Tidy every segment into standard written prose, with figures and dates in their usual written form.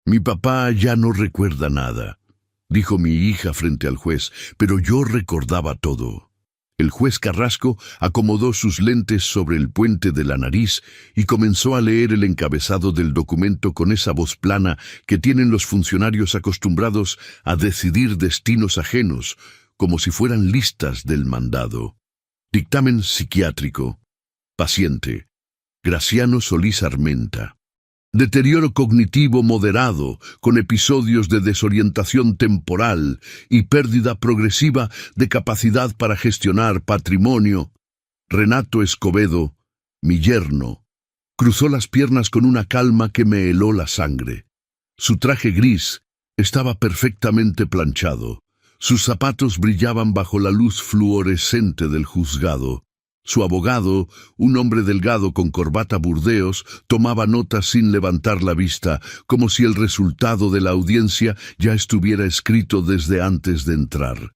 Mi papá ya no recuerda nada, dijo mi hija frente al juez, pero yo recordaba todo. El juez Carrasco acomodó sus lentes sobre el puente de la nariz y comenzó a leer el encabezado del documento con esa voz plana que tienen los funcionarios acostumbrados a decidir destinos ajenos, como si fueran listas del mandado. Dictamen psiquiátrico. Paciente: Graciano Solís Armenta. Deterioro cognitivo moderado, con episodios de desorientación temporal y pérdida progresiva de capacidad para gestionar patrimonio. Renato Escobedo, mi yerno, cruzó las piernas con una calma que me heló la sangre. Su traje gris estaba perfectamente planchado. Sus zapatos brillaban bajo la luz fluorescente del juzgado. Su abogado, un hombre delgado con corbata burdeos, tomaba notas sin levantar la vista, como si el resultado de la audiencia ya estuviera escrito desde antes de entrar.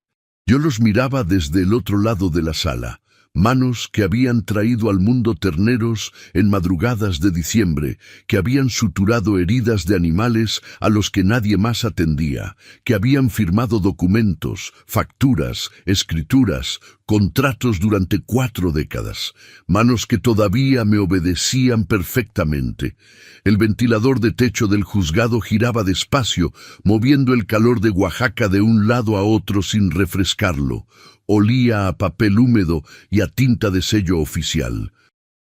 Yo los miraba desde el otro lado de la sala. Manos que habían traído al mundo terneros en madrugadas de diciembre, que habían suturado heridas de animales a los que nadie más atendía, que habían firmado documentos, facturas, escrituras, contratos durante 4 décadas, manos que todavía me obedecían perfectamente. El ventilador de techo del juzgado giraba despacio, moviendo el calor de Oaxaca de un lado a otro sin refrescarlo. Olía a papel húmedo y a tinta de sello oficial.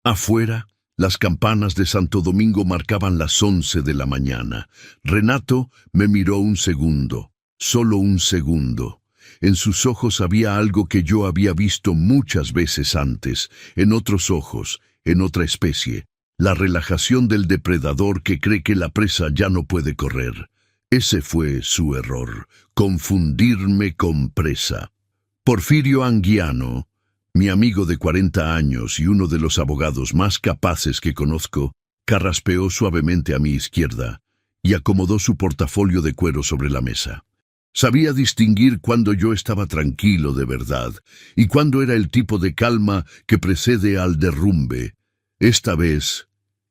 Afuera, las campanas de Santo Domingo marcaban las 11 de la mañana. Renato me miró un segundo, solo un segundo. En sus ojos había algo que yo había visto muchas veces antes, en otros ojos, en otra especie. La relajación del depredador que cree que la presa ya no puede correr. Ese fue su error, confundirme con presa. Porfirio Anguiano, mi amigo de 40 años y uno de los abogados más capaces que conozco, carraspeó suavemente a mi izquierda y acomodó su portafolio de cuero sobre la mesa. Sabía distinguir cuando yo estaba tranquilo de verdad y cuándo era el tipo de calma que precede al derrumbe. Esta vez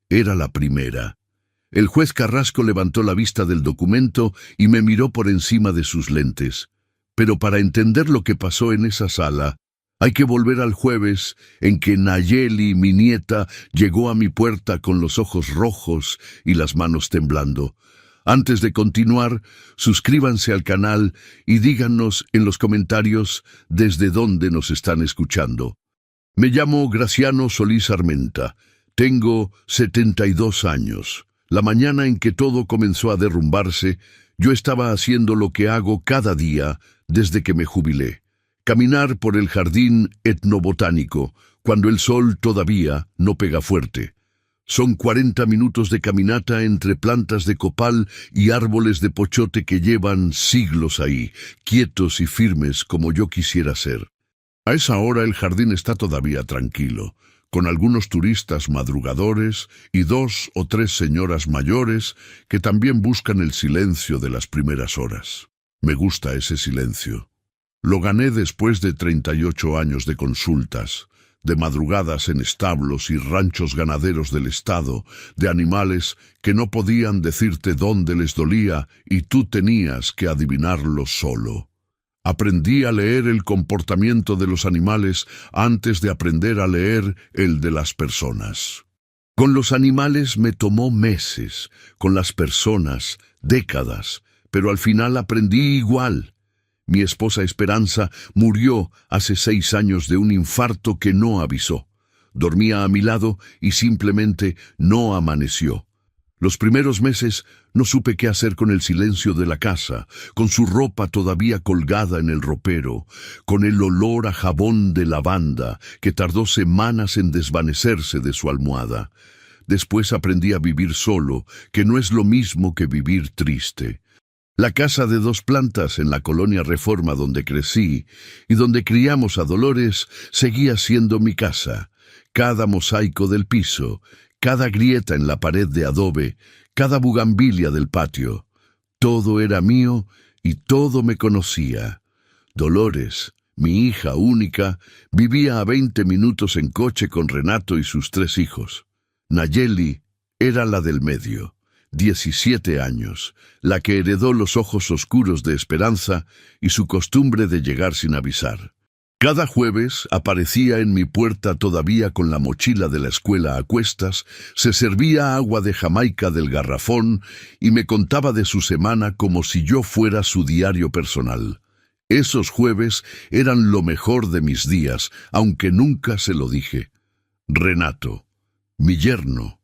era la primera. El juez Carrasco levantó la vista del documento y me miró por encima de sus lentes. Pero para entender lo que pasó en esa sala, hay que volver al jueves en que Nayeli, mi nieta, llegó a mi puerta con los ojos rojos y las manos temblando. Antes de continuar, suscríbanse al canal y díganos en los comentarios desde dónde nos están escuchando. Me llamo Graciano Solís Armenta. Tengo 72 años. La mañana en que todo comenzó a derrumbarse, yo estaba haciendo lo que hago cada día desde que me jubilé. Caminar por el jardín etnobotánico, cuando el sol todavía no pega fuerte. Son 40 minutos de caminata entre plantas de copal y árboles de pochote que llevan siglos ahí, quietos y firmes como yo quisiera ser. A esa hora el jardín está todavía tranquilo, con algunos turistas madrugadores y 2 o 3 señoras mayores que también buscan el silencio de las primeras horas. Me gusta ese silencio. Lo gané después de 38 años de consultas, de madrugadas en establos y ranchos ganaderos del estado, de animales que no podían decirte dónde les dolía y tú tenías que adivinarlo solo. Aprendí a leer el comportamiento de los animales antes de aprender a leer el de las personas. Con los animales me tomó meses, con las personas, décadas, pero al final aprendí igual. Mi esposa Esperanza murió hace 6 años de un infarto que no avisó. Dormía a mi lado y simplemente no amaneció. Los primeros meses no supe qué hacer con el silencio de la casa, con su ropa todavía colgada en el ropero, con el olor a jabón de lavanda que tardó semanas en desvanecerse de su almohada. Después aprendí a vivir solo, que no es lo mismo que vivir triste. La casa de 2 plantas en la colonia Reforma donde crecí y donde criamos a Dolores seguía siendo mi casa. Cada mosaico del piso, cada grieta en la pared de adobe, cada bugambilia del patio. Todo era mío y todo me conocía. Dolores, mi hija única, vivía a 20 minutos en coche con Renato y sus 3 hijos. Nayeli era la del medio. 17 años, la que heredó los ojos oscuros de Esperanza y su costumbre de llegar sin avisar. Cada jueves aparecía en mi puerta todavía con la mochila de la escuela a cuestas, se servía agua de Jamaica del garrafón y me contaba de su semana como si yo fuera su diario personal. Esos jueves eran lo mejor de mis días, aunque nunca se lo dije. Renato, mi yerno.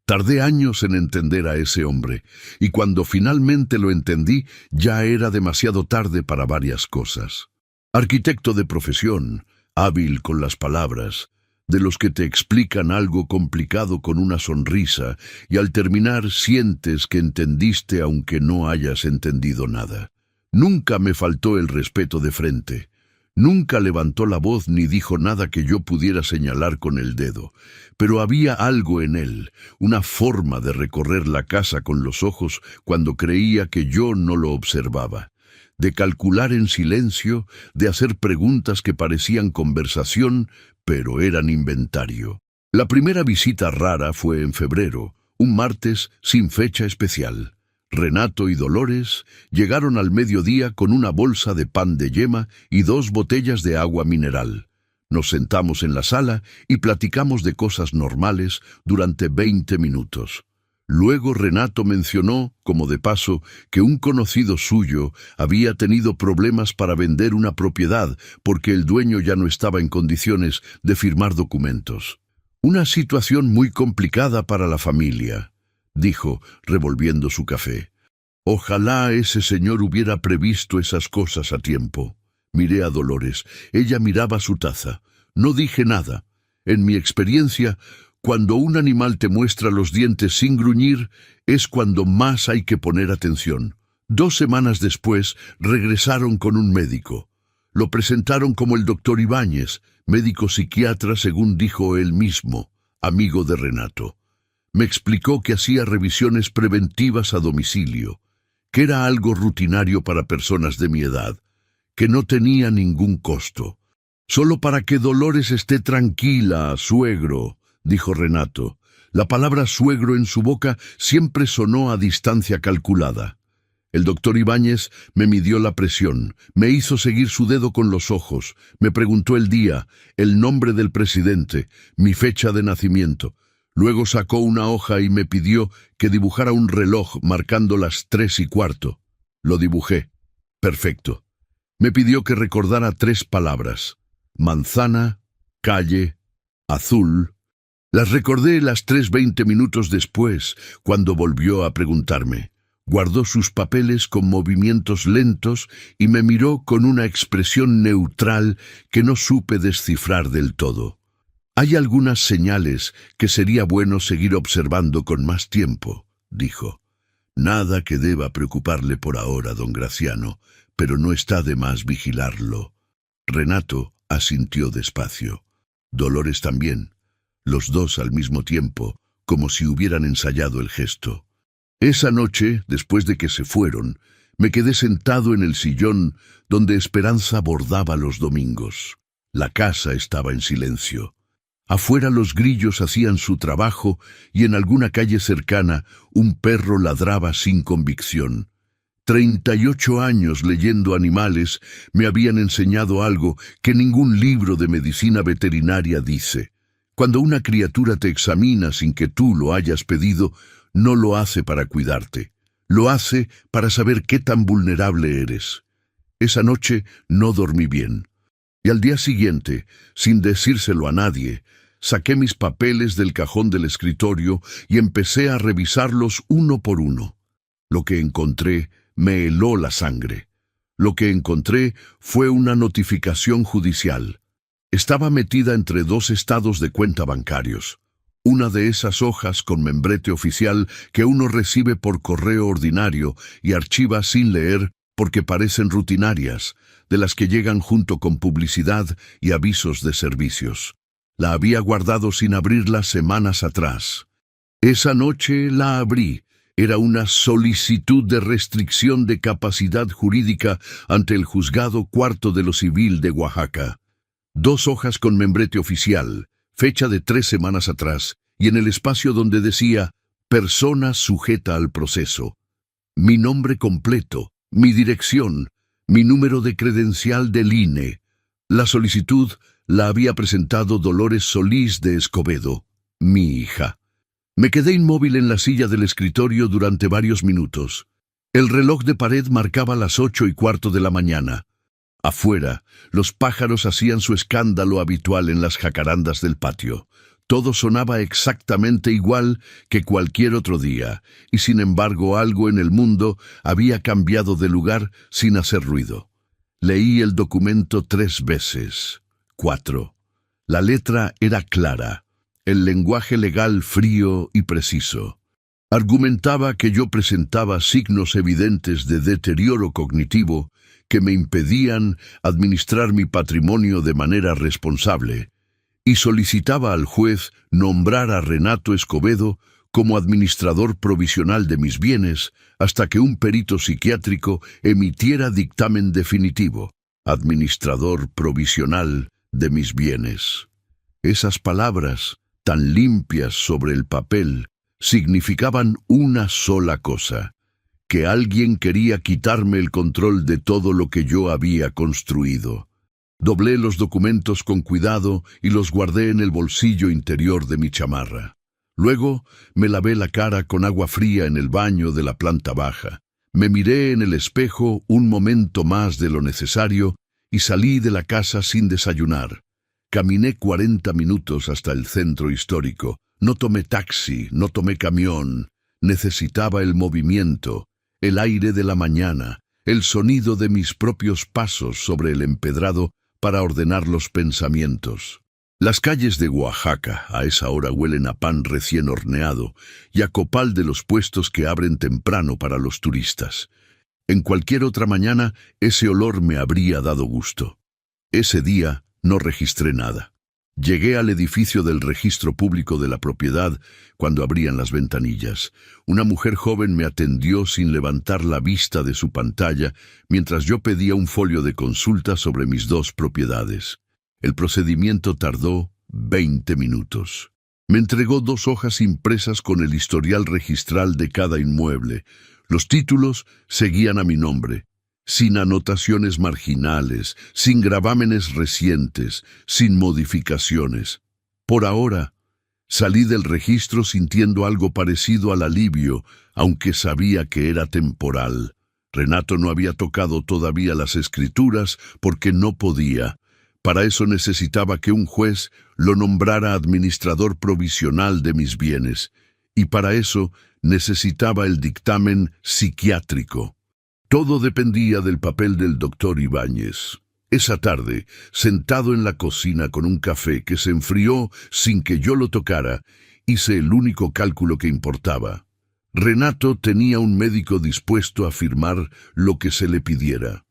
Tardé años en entender a ese hombre, y cuando finalmente lo entendí, ya era demasiado tarde para varias cosas. Arquitecto de profesión, hábil con las palabras, de los que te explican algo complicado con una sonrisa y al terminar sientes que entendiste aunque no hayas entendido nada. Nunca me faltó el respeto de frente. Nunca levantó la voz ni dijo nada que yo pudiera señalar con el dedo, pero había algo en él, una forma de recorrer la casa con los ojos cuando creía que yo no lo observaba, de calcular en silencio, de hacer preguntas que parecían conversación, pero eran inventario. La primera visita rara fue en febrero, un martes sin fecha especial. Renato y Dolores llegaron al mediodía con una bolsa de pan de yema y 2 botellas de agua mineral. Nos sentamos en la sala y platicamos de cosas normales durante 20 minutos. Luego Renato mencionó, como de paso, que un conocido suyo había tenido problemas para vender una propiedad porque el dueño ya no estaba en condiciones de firmar documentos. Una situación muy complicada para la familia, dijo, revolviendo su café. Ojalá ese señor hubiera previsto esas cosas a tiempo. Miré a Dolores. Ella miraba su taza. No dije nada. En mi experiencia, cuando un animal te muestra los dientes sin gruñir, es cuando más hay que poner atención. 2 semanas después, regresaron con un médico. Lo presentaron como el doctor Ibáñez, médico psiquiatra según dijo él mismo, amigo de Renato. Me explicó que hacía revisiones preventivas a domicilio, que era algo rutinario para personas de mi edad, que no tenía ningún costo. Solo para que Dolores esté tranquila, suegro, dijo Renato. La palabra suegro en su boca siempre sonó a distancia calculada. El doctor Ibáñez me midió la presión, me hizo seguir su dedo con los ojos, me preguntó el día, el nombre del presidente, mi fecha de nacimiento. Luego sacó una hoja y me pidió que dibujara un reloj marcando las 3:15. Lo dibujé. Perfecto. Me pidió que recordara 3 palabras. Manzana, calle, azul. Las recordé las 3 20 minutos después, cuando volvió a preguntarme. Guardó sus papeles con movimientos lentos y me miró con una expresión neutral que no supe descifrar del todo. Hay algunas señales que sería bueno seguir observando con más tiempo, dijo. Nada que deba preocuparle por ahora, don Graciano, pero no está de más vigilarlo. Renato asintió despacio. Dolores también, los dos al mismo tiempo, como si hubieran ensayado el gesto. Esa noche, después de que se fueron, me quedé sentado en el sillón donde Esperanza bordaba los domingos. La casa estaba en silencio. Afuera los grillos hacían su trabajo y en alguna calle cercana un perro ladraba sin convicción. 38 años leyendo animales me habían enseñado algo que ningún libro de medicina veterinaria dice. Cuando una criatura te examina sin que tú lo hayas pedido, no lo hace para cuidarte. Lo hace para saber qué tan vulnerable eres. Esa noche no dormí bien. Y al día siguiente, sin decírselo a nadie, saqué mis papeles del cajón del escritorio y empecé a revisarlos uno por uno. Lo que encontré me heló la sangre. Lo que encontré fue una notificación judicial. Estaba metida entre 2 estados de cuenta bancarios. Una de esas hojas con membrete oficial que uno recibe por correo ordinario y archiva sin leer porque parecen rutinarias, de las que llegan junto con publicidad y avisos de servicios. La había guardado sin abrirla semanas atrás. Esa noche la abrí. Era una solicitud de restricción de capacidad jurídica ante el Juzgado Cuarto de lo Civil de Oaxaca. 2 hojas con membrete oficial, fecha de 3 semanas atrás, y en el espacio donde decía persona sujeta al proceso, mi nombre completo, mi dirección, mi número de credencial del INE. La solicitud la había presentado Dolores Solís de Escobedo, mi hija. Me quedé inmóvil en la silla del escritorio durante varios minutos. El reloj de pared marcaba las 8:15 de la mañana. Afuera, los pájaros hacían su escándalo habitual en las jacarandas del patio. Todo sonaba exactamente igual que cualquier otro día, y sin embargo algo en el mundo había cambiado de lugar sin hacer ruido. Leí el documento 3 veces. 4. La letra era clara, el lenguaje legal frío y preciso. Argumentaba que yo presentaba signos evidentes de deterioro cognitivo que me impedían administrar mi patrimonio de manera responsable, y solicitaba al juez nombrar a Renato Escobedo como administrador provisional de mis bienes hasta que un perito psiquiátrico emitiera dictamen definitivo. Administrador provisional de mis bienes. Esas palabras, tan limpias sobre el papel, significaban una sola cosa: que alguien quería quitarme el control de todo lo que yo había construido. Doblé los documentos con cuidado y los guardé en el bolsillo interior de mi chamarra. Luego me lavé la cara con agua fría en el baño de la planta baja. Me miré en el espejo un momento más de lo necesario y salí de la casa sin desayunar. Caminé 40 minutos hasta el centro histórico. No tomé taxi, no tomé camión. Necesitaba el movimiento, el aire de la mañana, el sonido de mis propios pasos sobre el empedrado para ordenar los pensamientos. Las calles de Oaxaca a esa hora huelen a pan recién horneado y a copal de los puestos que abren temprano para los turistas. En cualquier otra mañana ese olor me habría dado gusto. Ese día no registré nada. Llegué al edificio del registro público de la propiedad cuando abrían las ventanillas. Una mujer joven me atendió sin levantar la vista de su pantalla mientras yo pedía un folio de consulta sobre mis 2 propiedades. El procedimiento tardó 20 minutos. Me entregó 2 hojas impresas con el historial registral de cada inmueble. Los títulos seguían a mi nombre, sin anotaciones marginales, sin gravámenes recientes, sin modificaciones. Por ahora, salí del registro sintiendo algo parecido al alivio, aunque sabía que era temporal. Renato no había tocado todavía las escrituras porque no podía. Para eso necesitaba que un juez lo nombrara administrador provisional de mis bienes, y para eso necesitaba el dictamen psiquiátrico. Todo dependía del papel del doctor Ibáñez. Esa tarde, sentado en la cocina con un café que se enfrió sin que yo lo tocara, hice el único cálculo que importaba. Renato tenía un médico dispuesto a firmar lo que se le pidiera.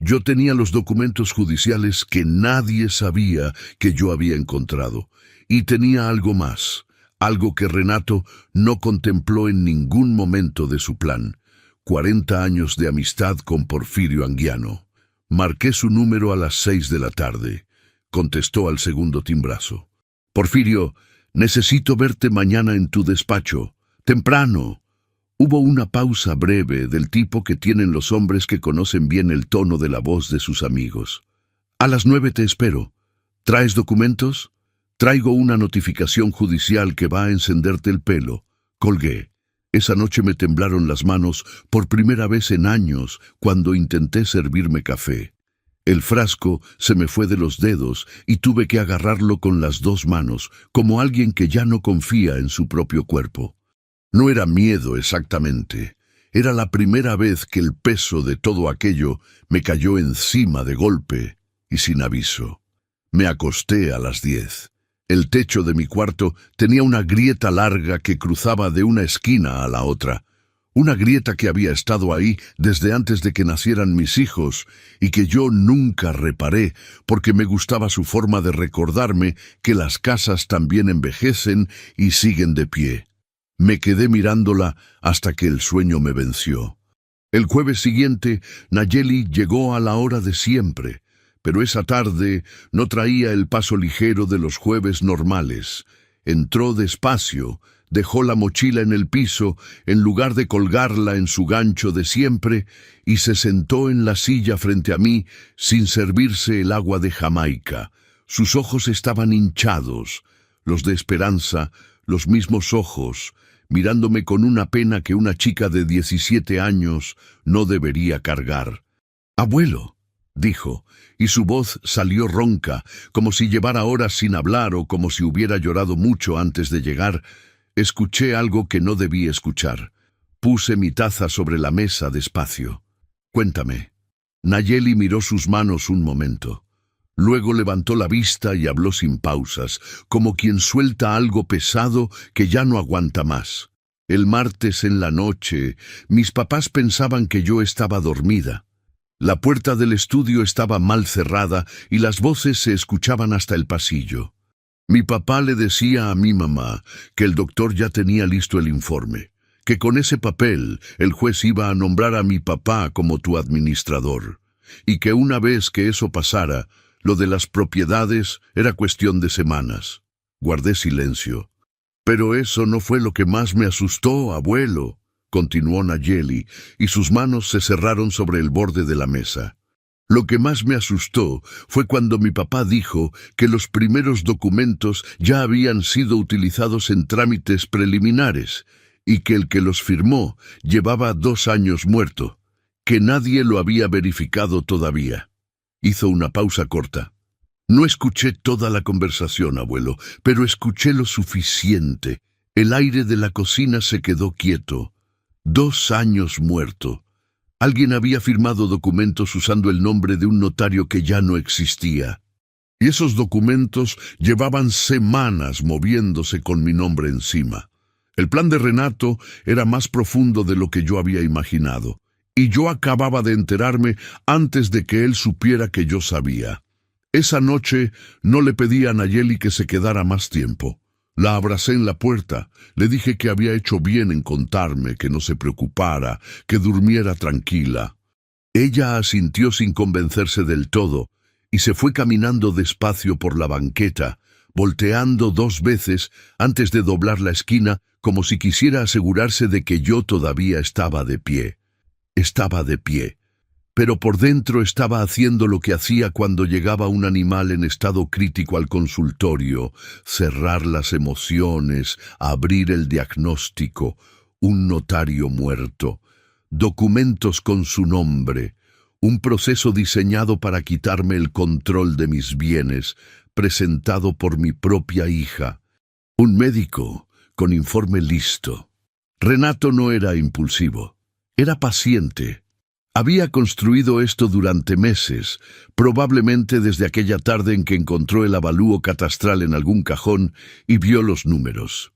Yo tenía los documentos judiciales que nadie sabía que yo había encontrado, y tenía algo más, algo que Renato no contempló en ningún momento de su plan: 40 años de amistad con Porfirio Anguiano. Marqué su número a las 6 de la tarde. Contestó al segundo timbrazo. «Porfirio, necesito verte mañana en tu despacho. Temprano». Hubo una pausa breve del tipo que tienen los hombres que conocen bien el tono de la voz de sus amigos. «A las 9 te espero. ¿Traes documentos?» «Traigo una notificación judicial que va a encenderte el pelo». Colgué. Esa noche me temblaron las manos por primera vez en años cuando intenté servirme café. El frasco se me fue de los dedos y tuve que agarrarlo con las 2 manos, como alguien que ya no confía en su propio cuerpo. No era miedo exactamente. Era la primera vez que el peso de todo aquello me cayó encima de golpe y sin aviso. Me acosté a las 10. El techo de mi cuarto tenía una grieta larga que cruzaba de una esquina a la otra. Una grieta que había estado ahí desde antes de que nacieran mis hijos y que yo nunca reparé porque me gustaba su forma de recordarme que las casas también envejecen y siguen de pie. Me quedé mirándola hasta que el sueño me venció. El jueves siguiente, Nayeli llegó a la hora de siempre, pero esa tarde no traía el paso ligero de los jueves normales. Entró despacio, Dejó la mochila en el piso en lugar de colgarla en su gancho de siempre y se sentó en la silla frente a mí sin servirse el agua de Jamaica. Sus ojos estaban hinchados, los de Esperanza, los mismos ojos, mirándome con una pena que una chica de 17 años no debería cargar. «Abuelo», dijo, y su voz salió ronca, como si llevara horas sin hablar o como si hubiera llorado mucho antes de llegar. Escuché algo que no debí escuchar. Puse mi taza sobre la mesa despacio. «Cuéntame». Nayeli miró sus manos un momento. Luego levantó la vista y habló sin pausas, como quien suelta algo pesado que ya no aguanta más. El martes en la noche, mis papás pensaban que yo estaba dormida. La puerta del estudio estaba mal cerrada y las voces se escuchaban hasta el pasillo. Mi papá le decía a mi mamá que el doctor ya tenía listo el informe, que con ese papel el juez iba a nombrar a mi papá como tu administrador, y que una vez que eso pasara, lo de las propiedades era cuestión de semanas. Guardé silencio. «Pero eso no fue lo que más me asustó, abuelo», continuó Nayeli, y sus manos se cerraron sobre el borde de la mesa. «Lo que más me asustó fue cuando mi papá dijo que los primeros documentos ya habían sido utilizados en trámites preliminares y que el que los firmó llevaba 2 años muerto, que nadie lo había verificado todavía». Hizo una pausa corta. «No escuché toda la conversación, abuelo, pero escuché lo suficiente. El aire de la cocina se quedó quieto. 2 años muerto. Alguien había firmado documentos usando el nombre de un notario que ya no existía. Y esos documentos llevaban semanas moviéndose con mi nombre encima. El plan de Renato era más profundo de lo que yo había imaginado. Y yo acababa de enterarme antes de que él supiera que yo sabía. Esa noche no le pedí a Nayeli que se quedara más tiempo. La abracé en la puerta, le dije que había hecho bien en contarme, que no se preocupara, que durmiera tranquila. Ella asintió sin convencerse del todo, y se fue caminando despacio por la banqueta, volteando 2 veces antes de doblar la esquina, como si quisiera asegurarse de que yo todavía estaba de pie. Estaba de pie, pero por dentro estaba haciendo lo que hacía cuando llegaba un animal en estado crítico al consultorio: cerrar las emociones, abrir el diagnóstico, un notario muerto, documentos con su nombre, un proceso diseñado para quitarme el control de mis bienes, presentado por mi propia hija, un médico con informe listo. Renato no era impulsivo. Era paciente. Había construido esto durante meses, probablemente desde aquella tarde en que encontró el avalúo catastral en algún cajón y vio los números.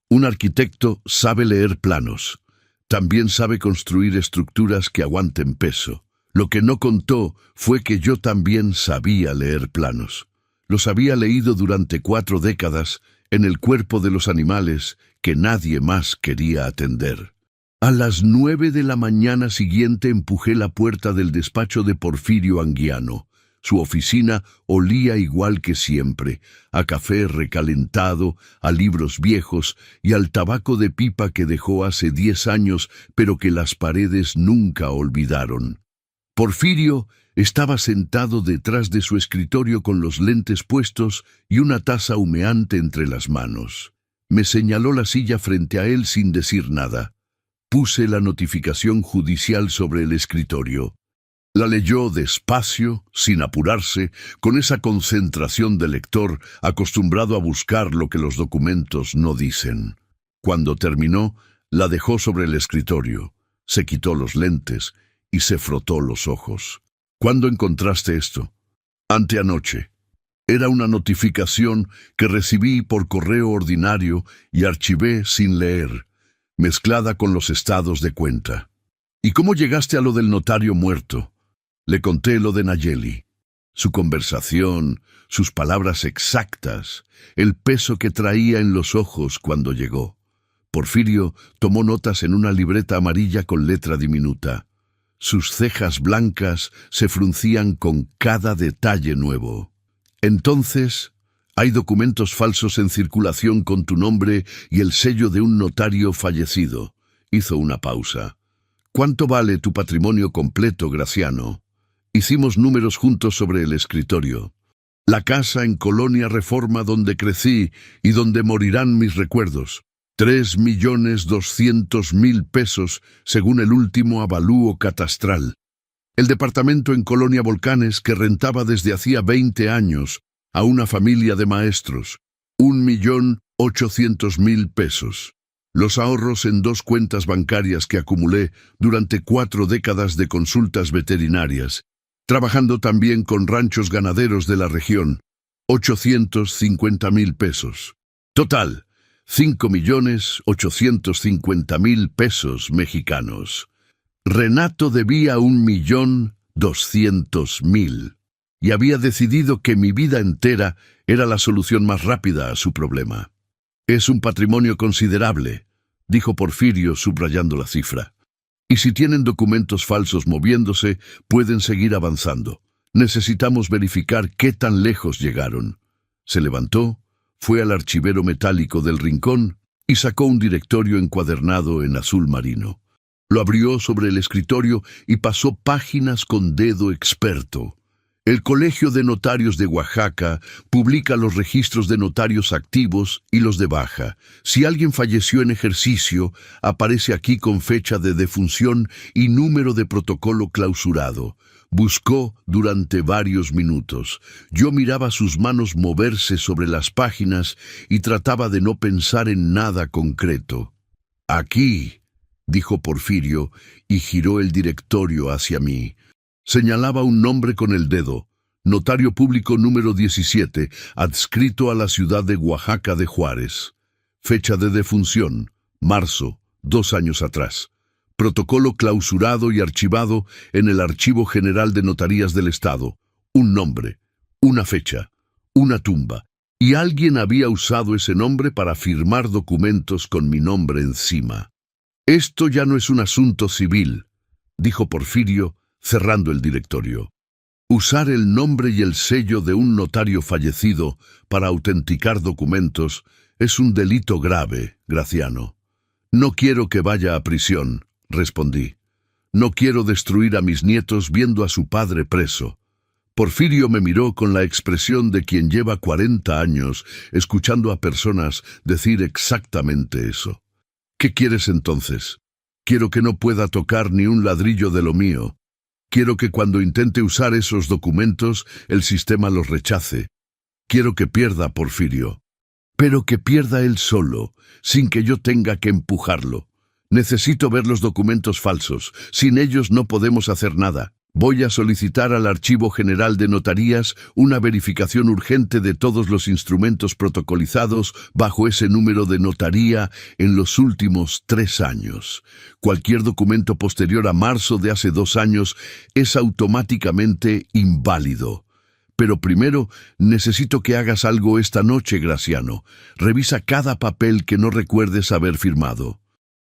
Un arquitecto sabe leer planos. También sabe construir estructuras que aguanten peso. Lo que no contó fue que yo también sabía leer planos. Los había leído durante 4 décadas en el cuerpo de los animales que nadie más quería atender. A las 9 de la mañana siguiente empujé la puerta del despacho de Porfirio Anguiano. Su oficina olía igual que siempre, a café recalentado, a libros viejos y al tabaco de pipa que dejó hace 10 años, pero que las paredes nunca olvidaron. Porfirio estaba sentado detrás de su escritorio con los lentes puestos y una taza humeante entre las manos. Me señaló la silla frente a él sin decir nada. Puse la notificación judicial sobre el escritorio. La leyó despacio, sin apurarse, con esa concentración de lector acostumbrado a buscar lo que los documentos no dicen. Cuando terminó, la dejó sobre el escritorio, se quitó los lentes y se frotó los ojos. ¿Cuándo encontraste esto? Anteanoche. Era una notificación que recibí por correo ordinario y archivé sin leer, mezclada con los estados de cuenta. ¿Y cómo llegaste a lo del notario muerto? Le conté lo de Nayeli. Su conversación, sus palabras exactas, el peso que traía en los ojos cuando llegó. Porfirio tomó notas en una libreta amarilla con letra diminuta. Sus cejas blancas se fruncían con cada detalle nuevo. Entonces, Hay documentos falsos en circulación con tu nombre y el sello de un notario fallecido. Hizo una pausa. ¿Cuánto vale tu patrimonio completo, Graciano? Hicimos números juntos sobre el escritorio. La casa en Colonia Reforma donde crecí y donde morirán mis recuerdos. 3.200.000 pesos según el último avalúo catastral. El departamento en Colonia Volcanes que rentaba desde hacía 20 años a una familia de maestros. 1.800.000 pesos. Los ahorros en 2 cuentas bancarias que acumulé durante 4 décadas de consultas veterinarias, trabajando también con ranchos ganaderos de la región. 850.000 pesos. Total, 5.850.000 pesos mexicanos. Renato debía 1.200.000 y había decidido que mi vida entera era la solución más rápida a su problema. Es un patrimonio considerable, dijo Porfirio subrayando la cifra. Y si tienen documentos falsos moviéndose, pueden seguir avanzando. Necesitamos verificar qué tan lejos llegaron. Se levantó, fue al archivero metálico del rincón y sacó un directorio encuadernado en azul marino. Lo abrió sobre el escritorio y pasó páginas con dedo experto. El Colegio de Notarios de Oaxaca publica los registros de notarios activos y los de baja. Si alguien falleció en ejercicio, aparece aquí con fecha de defunción y número de protocolo clausurado. Buscó durante varios minutos. Yo miraba sus manos moverse sobre las páginas y trataba de no pensar en nada concreto. Aquí, dijo Porfirio, y giró el directorio hacia mí. Señalaba un nombre con el dedo, notario público número 17, adscrito a la ciudad de Oaxaca de Juárez. Fecha de defunción, marzo, 2 años atrás. Protocolo clausurado y archivado en el Archivo General de Notarías del Estado. Un nombre, una fecha, una tumba. Y alguien había usado ese nombre para firmar documentos con mi nombre encima. Esto ya no es un asunto civil, dijo Porfirio, cerrando el directorio. Usar el nombre y el sello de un notario fallecido para autenticar documentos es un delito grave, Graciano. No quiero que vaya a prisión, respondí. No quiero destruir a mis nietos viendo a su padre preso. Porfirio me miró con la expresión de quien lleva 40 años escuchando a personas decir exactamente eso. ¿Qué quieres entonces? Quiero que no pueda tocar ni un ladrillo de lo mío. Quiero que cuando intente usar esos documentos, el sistema los rechace. Quiero que pierda Porfirio. Pero que pierda él solo, sin que yo tenga que empujarlo. Necesito ver los documentos falsos. Sin ellos no podemos hacer nada. Voy a solicitar al Archivo General de Notarías una verificación urgente de todos los instrumentos protocolizados bajo ese número de notaría en los últimos 3 años. Cualquier documento posterior a marzo de hace 2 años es automáticamente inválido. Pero primero necesito que hagas algo esta noche, Graciano. Revisa cada papel que no recuerdes haber firmado.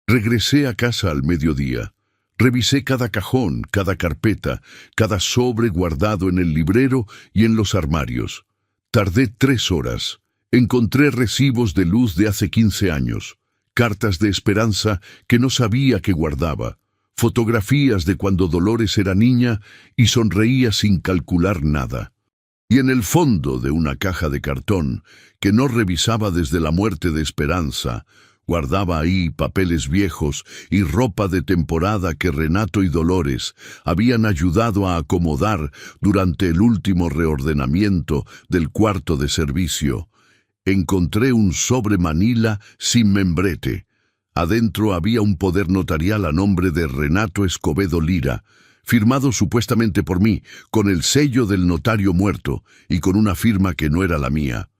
Regresé a casa al mediodía. Revisé cada cajón, cada carpeta, cada sobre guardado en el librero y en los armarios. Tardé 3 horas. Encontré recibos de luz de hace 15 años, cartas de esperanza que no sabía que guardaba, fotografías de cuando Dolores era niña y sonreía sin calcular nada. Y en el fondo de una caja de cartón, que no revisaba desde la muerte de Esperanza, guardaba ahí papeles viejos y ropa de temporada que Renato y Dolores habían ayudado a acomodar durante el último reordenamiento del cuarto de servicio. Encontré un sobre manila sin membrete. Adentro había un poder notarial a nombre de Renato Escobedo Lira, firmado supuestamente por mí, con el sello del notario muerto y con una firma que no era la mía.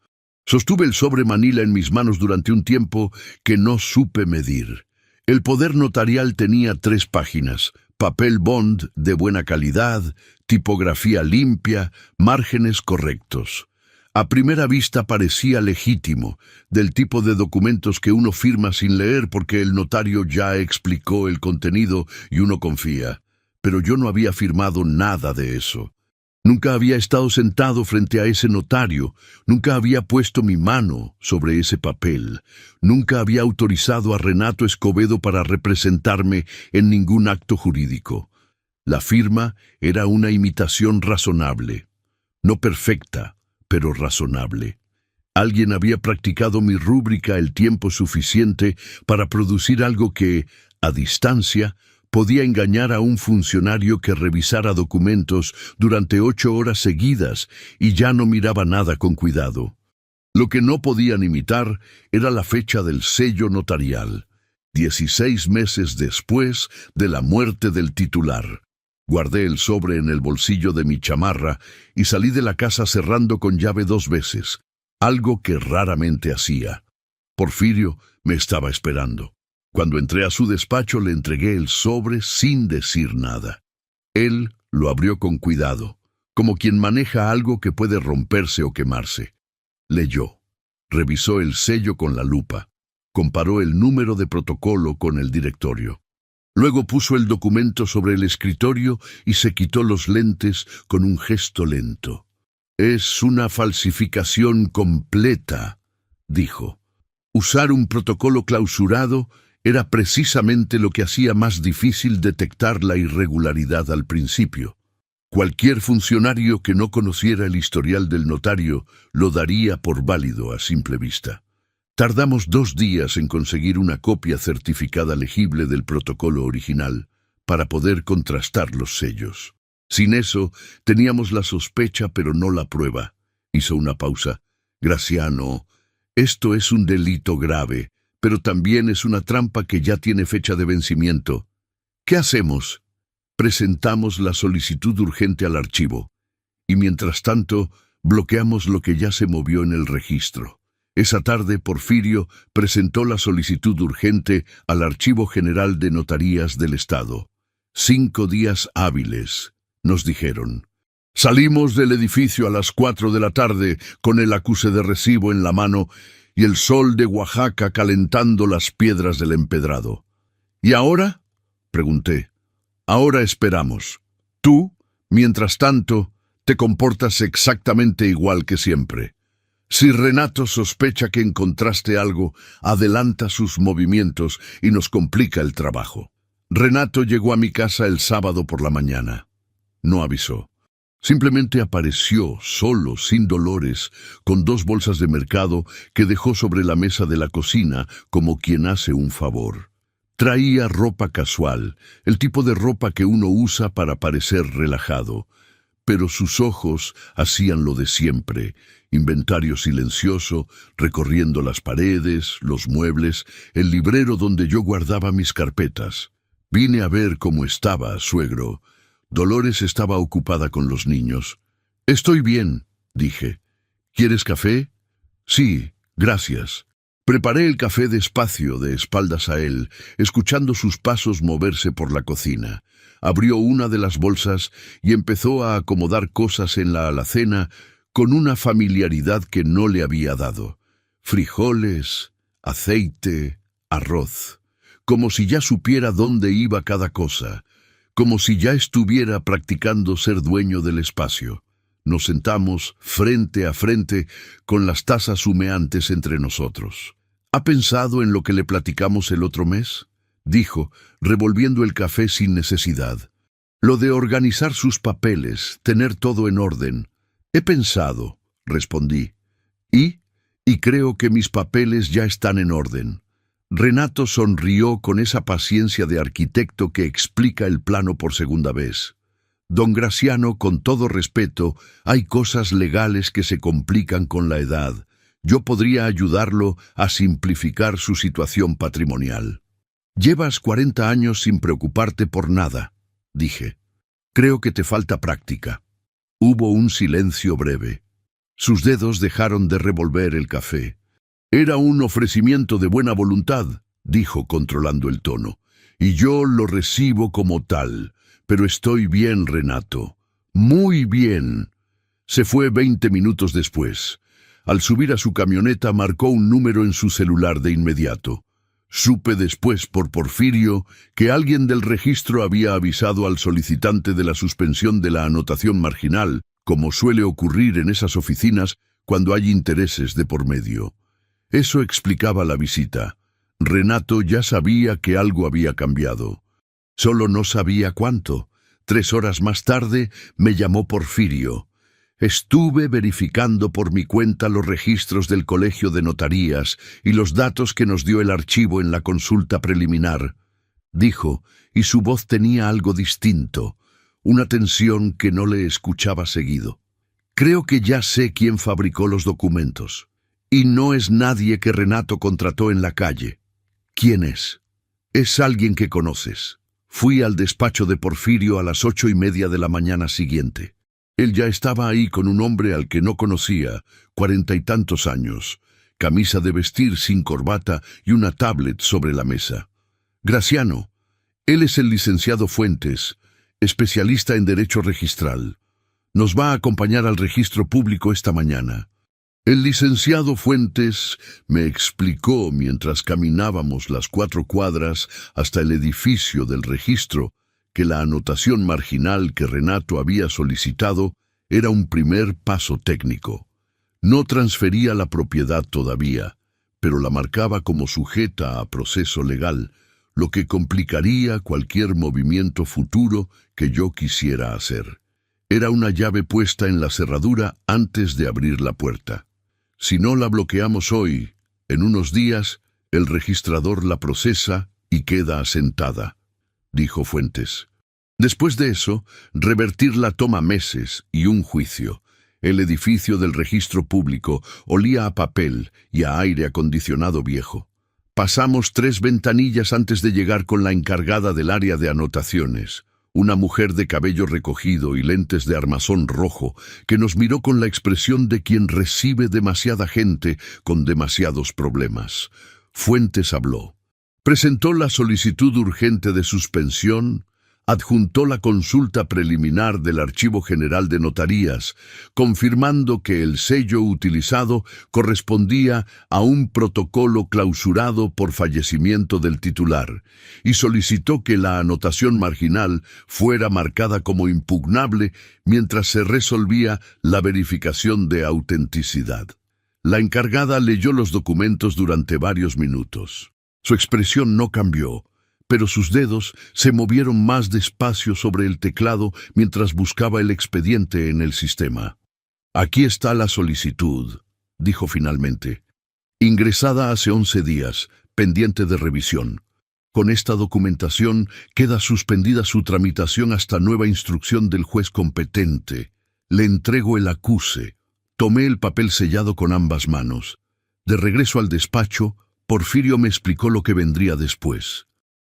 Sostuve el sobre manila en mis manos durante un tiempo que no supe medir. El poder notarial tenía 3 páginas, papel bond de buena calidad, tipografía limpia, márgenes correctos. A primera vista parecía legítimo, del tipo de documentos que uno firma sin leer porque el notario ya explicó el contenido y uno confía. Pero yo no había firmado nada de eso. Nunca había estado sentado frente a ese notario, nunca había puesto mi mano sobre ese papel, nunca había autorizado a Renato Escobedo para representarme en ningún acto jurídico. La firma era una imitación razonable, no perfecta, pero razonable. Alguien había practicado mi rúbrica el tiempo suficiente para producir algo que, a distancia, podía engañar a un funcionario que revisara documentos durante 8 horas seguidas y ya no miraba nada con cuidado. Lo que no podían imitar era la fecha del sello notarial, 16 meses después de la muerte del titular. Guardé el sobre en el bolsillo de mi chamarra y salí de la casa cerrando con llave 2 veces, algo que raramente hacía. Porfirio me estaba esperando. Cuando entré a su despacho le entregué el sobre sin decir nada. Él lo abrió con cuidado, como quien maneja algo que puede romperse o quemarse. Leyó, revisó el sello con la lupa, comparó el número de protocolo con el directorio. Luego puso el documento sobre el escritorio y se quitó los lentes con un gesto lento. «Es una falsificación completa», dijo. Usar un protocolo clausurado era precisamente lo que hacía más difícil detectar la irregularidad al principio. Cualquier funcionario que no conociera el historial del notario lo daría por válido a simple vista. Tardamos 2 días en conseguir una copia certificada legible del protocolo original para poder contrastar los sellos. Sin eso, teníamos la sospecha pero no la prueba. Hizo una pausa. «Graciano, esto es un delito grave, pero también es una trampa que ya tiene fecha de vencimiento. ¿Qué hacemos?» Presentamos la solicitud urgente al archivo, y mientras tanto, bloqueamos lo que ya se movió en el registro. Esa tarde, Porfirio presentó la solicitud urgente al Archivo General de Notarías del Estado. 5 días hábiles, nos dijeron. Salimos del edificio a las 4 de la tarde con el acuse de recibo en la mano y el sol de Oaxaca calentando las piedras del empedrado. ¿Y ahora?, pregunté. Ahora esperamos. Tú, mientras tanto, te comportas exactamente igual que siempre. Si Renato sospecha que encontraste algo, adelanta sus movimientos y nos complica el trabajo. Renato llegó a mi casa el sábado por la mañana. No avisó. Simplemente apareció, solo, sin dolores, con 2 bolsas de mercado que dejó sobre la mesa de la cocina como quien hace un favor. Traía ropa casual, el tipo de ropa que uno usa para parecer relajado, pero sus ojos hacían lo de siempre, inventario silencioso, recorriendo las paredes, los muebles, el librero donde yo guardaba mis carpetas. Vine a ver cómo estaba, suegro. Dolores estaba ocupada con los niños. «Estoy bien», dije. «¿Quieres café?» «Sí, gracias». Preparé el café despacio, de espaldas a él, escuchando sus pasos moverse por la cocina. Abrió una de las bolsas y empezó a acomodar cosas en la alacena con una familiaridad que no le había dado. Frijoles, aceite, arroz, como si ya supiera dónde iba cada cosa, como si ya estuviera practicando ser dueño del espacio. Nos sentamos frente a frente con las tazas humeantes entre nosotros. «¿Ha pensado en lo que le platicamos el otro mes?», dijo, revolviendo el café sin necesidad. «Lo de organizar sus papeles, tener todo en orden». «He pensado», respondí. «Y creo que mis papeles ya están en orden». Renato sonrió con esa paciencia de arquitecto que explica el plano por segunda vez. «Don Graciano, con todo respeto, hay cosas legales que se complican con la edad. Yo podría ayudarlo a simplificar su situación patrimonial». «Llevas 40 años sin preocuparte por nada», dije. «Creo que te falta práctica». Hubo un silencio breve. Sus dedos dejaron de revolver el café. «Era un ofrecimiento de buena voluntad», dijo controlando el tono, «y yo lo recibo como tal. Pero estoy bien, Renato. Muy bien». Se fue 20 minutos después. Al subir a su camioneta marcó un número en su celular de inmediato. Supe después por Porfirio que alguien del registro había avisado al solicitante de la suspensión de la anotación marginal, como suele ocurrir en esas oficinas cuando hay intereses de por medio. Eso explicaba la visita. Renato ya sabía que algo había cambiado. Solo no sabía cuánto. 3 horas más tarde me llamó Porfirio. Estuve verificando por mi cuenta los registros del Colegio de Notarías y los datos que nos dio el archivo en la consulta preliminar, dijo, y su voz tenía algo distinto, una tensión que no le escuchaba seguido. Creo que ya sé quién fabricó los documentos. Y no es nadie que Renato contrató en la calle. ¿Quién es? Es alguien que conoces. Fui al despacho de Porfirio a las 8:30 de la mañana siguiente. Él ya estaba ahí con un hombre al que no conocía, 40 y tantos años, camisa de vestir sin corbata y una tablet sobre la mesa. Graciano. Él es el licenciado Fuentes, especialista en derecho registral. Nos va a acompañar al registro público esta mañana. El licenciado Fuentes me explicó mientras caminábamos las 4 cuadras hasta el edificio del registro que la anotación marginal que Renato había solicitado era un primer paso técnico. No transfería la propiedad todavía, pero la marcaba como sujeta a proceso legal, lo que complicaría cualquier movimiento futuro que yo quisiera hacer. Era una llave puesta en la cerradura antes de abrir la puerta. Si no la bloqueamos hoy, en unos días, el registrador la procesa y queda asentada, dijo Fuentes. Después de eso, revertirla toma meses y un juicio. El edificio del registro público olía a papel y a aire acondicionado viejo. Pasamos 3 ventanillas antes de llegar con la encargada del área de anotaciones, una mujer de cabello recogido y lentes de armazón rojo, que nos miró con la expresión de quien recibe demasiada gente con demasiados problemas. Fuentes habló. Presentó la solicitud urgente de suspensión, adjuntó la consulta preliminar del Archivo General de Notarías, confirmando que el sello utilizado correspondía a un protocolo clausurado por fallecimiento del titular, y solicitó que la anotación marginal fuera marcada como impugnable mientras se resolvía la verificación de autenticidad. La encargada leyó los documentos durante varios minutos. Su expresión no cambió, pero sus dedos se movieron más despacio sobre el teclado mientras buscaba el expediente en el sistema. Aquí está la solicitud, dijo finalmente. Ingresada hace 11 días, pendiente de revisión. Con esta documentación queda suspendida su tramitación hasta nueva instrucción del juez competente. Le entrego el acuse. Tomé el papel sellado con ambas manos. De regreso al despacho, Porfirio me explicó lo que vendría después.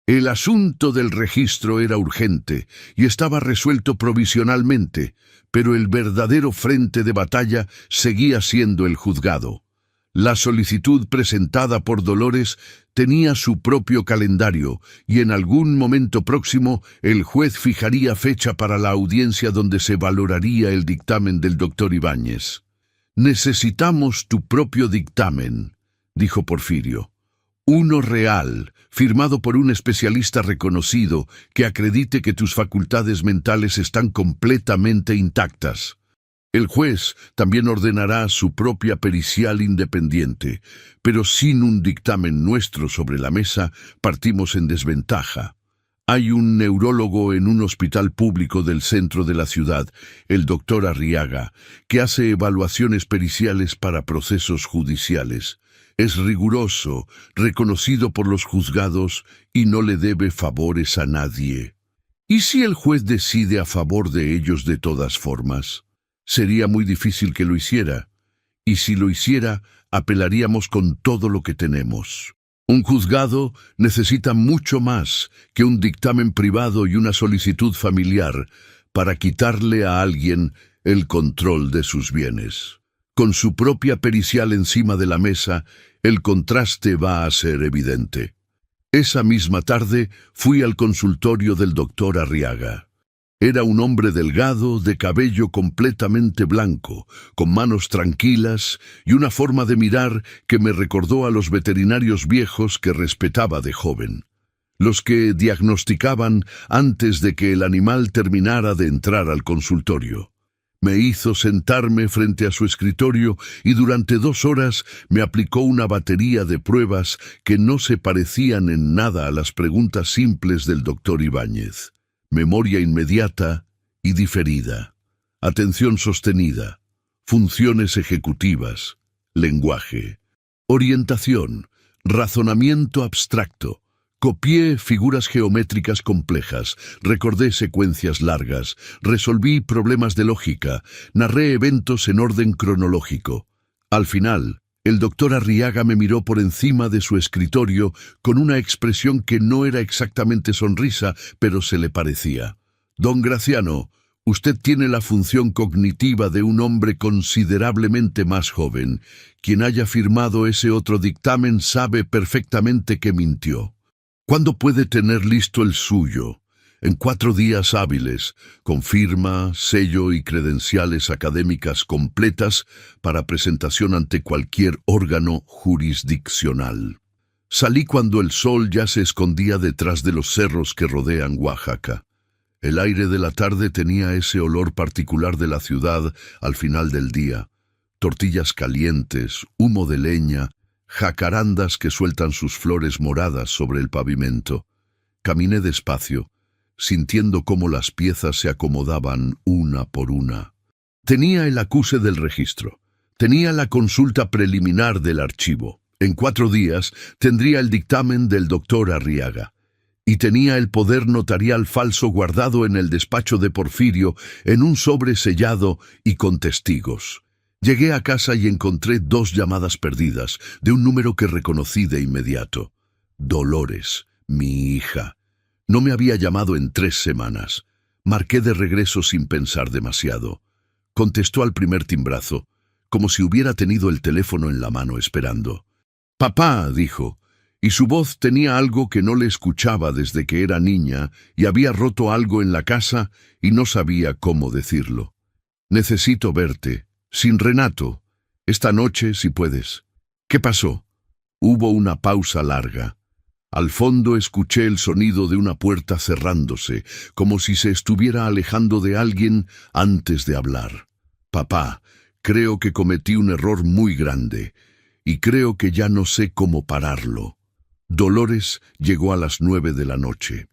El asunto del registro era urgente y estaba resuelto provisionalmente, pero el verdadero frente de batalla seguía siendo el juzgado. La solicitud presentada por Dolores tenía su propio calendario y en algún momento próximo el juez fijaría fecha para la audiencia donde se valoraría el dictamen del doctor Ibáñez. «Necesitamos tu propio dictamen», dijo Porfirio. «Uno real, firmado por un especialista reconocido que acredite que tus facultades mentales están completamente intactas». El juez también ordenará su propia pericial independiente, pero sin un dictamen nuestro sobre la mesa partimos en desventaja. Hay un neurólogo en un hospital público del centro de la ciudad, el doctor Arriaga, que hace evaluaciones periciales para procesos judiciales. Es riguroso, reconocido por los juzgados y no le debe favores a nadie. ¿Y si el juez decide a favor de ellos de todas formas? Sería muy difícil que lo hiciera, y si lo hiciera, apelaríamos con todo lo que tenemos. Un juzgado necesita mucho más que un dictamen privado y una solicitud familiar para quitarle a alguien el control de sus bienes. Con su propia pericial encima de la mesa, el contraste va a ser evidente. Esa misma tarde fui al consultorio del doctor Arriaga. Era un hombre delgado, de cabello completamente blanco, con manos tranquilas y una forma de mirar que me recordó a los veterinarios viejos que respetaba de joven, los que diagnosticaban antes de que el animal terminara de entrar al consultorio. Me hizo sentarme frente a su escritorio y durante 2 horas me aplicó una batería de pruebas que no se parecían en nada a las preguntas simples del doctor Ibáñez. Memoria inmediata y diferida, atención sostenida, funciones ejecutivas, lenguaje, orientación, razonamiento abstracto. Copié figuras geométricas complejas, recordé secuencias largas, resolví problemas de lógica, narré eventos en orden cronológico. Al final, el doctor Arriaga me miró por encima de su escritorio con una expresión que no era exactamente sonrisa, pero se le parecía. Don Graciano, usted tiene la función cognitiva de un hombre considerablemente más joven. Quien haya firmado ese otro dictamen sabe perfectamente que mintió. ¿Cuándo puede tener listo el suyo? En 4 días hábiles, con firma, sello y credenciales académicas completas para presentación ante cualquier órgano jurisdiccional. Salí cuando el sol ya se escondía detrás de los cerros que rodean Oaxaca. El aire de la tarde tenía ese olor particular de la ciudad al final del día. Tortillas calientes, humo de leña, jacarandas que sueltan sus flores moradas sobre el pavimento. Caminé despacio, sintiendo cómo las piezas se acomodaban una por una. Tenía el acuse del registro, tenía la consulta preliminar del archivo. En 4 días tendría el dictamen del doctor Arriaga. Y tenía el poder notarial falso guardado en el despacho de Porfirio en un sobre sellado y con testigos. Llegué a casa y encontré 2 llamadas perdidas de un número que reconocí de inmediato. Dolores, mi hija. No me había llamado en 3 semanas. Marqué de regreso sin pensar demasiado. Contestó al primer timbrazo, como si hubiera tenido el teléfono en la mano esperando. «Papá», dijo, y su voz tenía algo que no le escuchaba desde que era niña y había roto algo en la casa y no sabía cómo decirlo. «Necesito verte. Sin Renato. Esta noche, si puedes». «¿Qué pasó?» Hubo una pausa larga. Al fondo escuché el sonido de una puerta cerrándose, como si se estuviera alejando de alguien antes de hablar. «Papá, creo que cometí un error muy grande, y creo que ya no sé cómo pararlo». Dolores llegó a las 9 de la noche.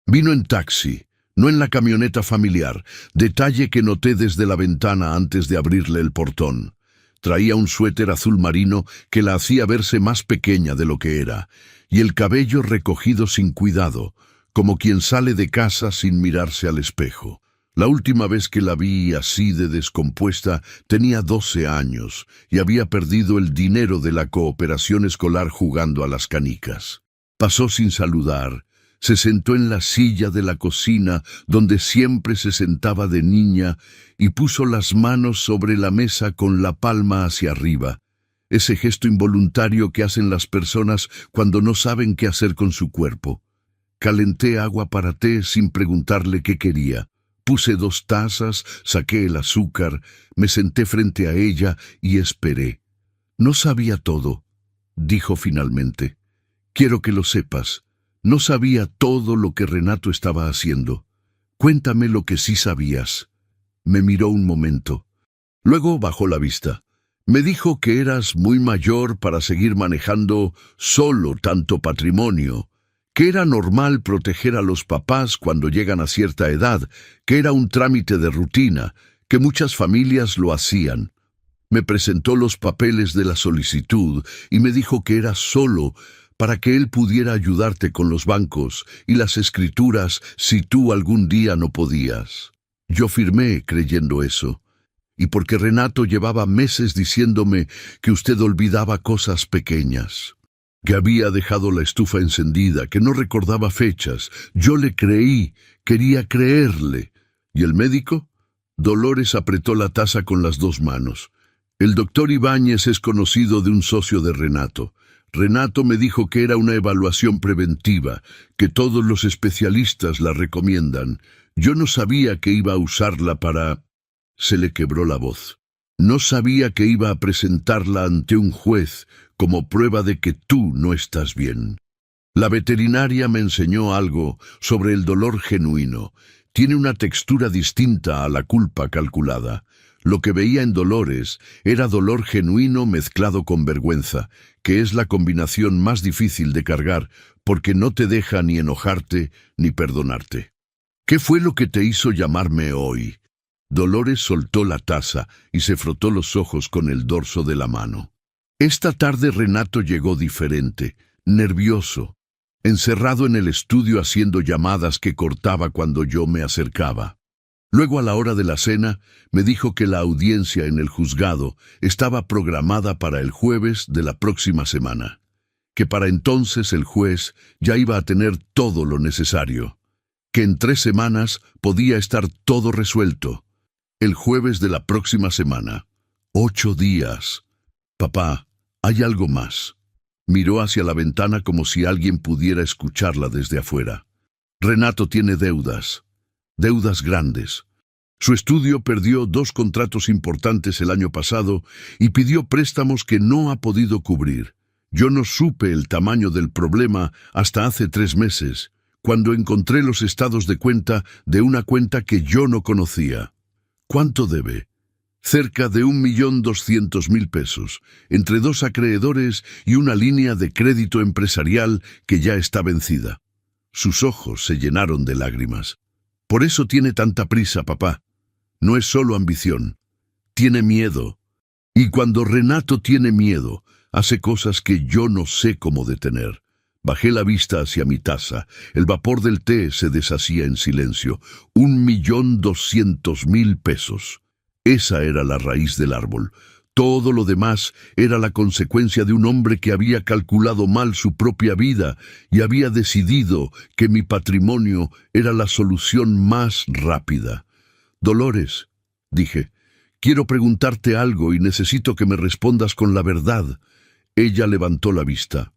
Vino en taxi, no en la camioneta familiar, detalle que noté desde la ventana antes de abrirle el portón. Traía un suéter azul marino que la hacía verse más pequeña de lo que era, y el cabello recogido sin cuidado, como quien sale de casa sin mirarse al espejo. La última vez que la vi así de descompuesta tenía 12 años y había perdido el dinero de la cooperación escolar jugando a las canicas. Pasó sin saludar. Se sentó en la silla de la cocina donde siempre se sentaba de niña y puso las manos sobre la mesa con la palma hacia arriba, ese gesto involuntario que hacen las personas cuando no saben qué hacer con su cuerpo. Calenté agua para té sin preguntarle qué quería. Puse 2 tazas, saqué el azúcar, me senté frente a ella y esperé. «No sabía todo», dijo finalmente. «Quiero que lo sepas. No sabía todo lo que Renato estaba haciendo. Cuéntame lo que sí sabías». Me miró un momento. Luego bajó la vista. «Me dijo que eras muy mayor para seguir manejando solo tanto patrimonio, que era normal proteger a los papás cuando llegan a cierta edad, que era un trámite de rutina, que muchas familias lo hacían. Me presentó los papeles de la solicitud y me dijo que era solo para que él pudiera ayudarte con los bancos y las escrituras si tú algún día no podías». Yo firmé creyendo eso, y porque Renato llevaba meses diciéndome que usted olvidaba cosas pequeñas, que había dejado la estufa encendida, que no recordaba fechas. Yo le creí, quería creerle. ¿Y el médico? Dolores apretó la taza con las 2 manos. «El doctor Ibáñez es conocido de un socio de Renato. Renato me dijo que era una evaluación preventiva, que todos los especialistas la recomiendan. Yo no sabía que iba a usarla para... Se le quebró la voz. No sabía que iba a presentarla ante un juez como prueba de que tú no estás bien. La veterinaria me enseñó algo sobre el dolor genuino. Tiene una textura distinta a la culpa calculada. Lo que veía en Dolores era dolor genuino mezclado con vergüenza, que es la combinación más difícil de cargar porque no te deja ni enojarte ni perdonarte. ¿Qué fue lo que te hizo llamarme hoy? Dolores soltó la taza y se frotó los ojos con el dorso de la mano. Esta tarde Renato llegó diferente, nervioso, encerrado en el estudio haciendo llamadas que cortaba cuando yo me acercaba. Luego, a la hora de la cena, me dijo que la audiencia en el juzgado estaba programada para el jueves de la próxima semana, que para entonces el juez ya iba a tener todo lo necesario, que en 3 semanas podía estar todo resuelto. El jueves de la próxima semana. 8 días. Papá, hay algo más. Miró hacia la ventana como si alguien pudiera escucharla desde afuera. Renato tiene deudas. Deudas grandes. Su estudio perdió 2 contratos importantes el año pasado y pidió préstamos que no ha podido cubrir. Yo no supe el tamaño del problema hasta hace 3 meses, cuando encontré los estados de cuenta de una cuenta que yo no conocía. ¿Cuánto debe? Cerca de 1.200.000 pesos, entre 2 acreedores y una línea de crédito empresarial que ya está vencida. Sus ojos se llenaron de lágrimas. Por eso tiene tanta prisa, papá. No es solo ambición. Tiene miedo. Y cuando Renato tiene miedo, hace cosas que yo no sé cómo detener. Bajé la vista hacia mi taza. El vapor del té se deshacía en silencio. 1.200.000 pesos. Esa era la raíz del árbol. Todo lo demás era la consecuencia de un hombre que había calculado mal su propia vida y había decidido que mi patrimonio era la solución más rápida. Dolores, dije, quiero preguntarte algo y necesito que me respondas con la verdad. Ella levantó la vista.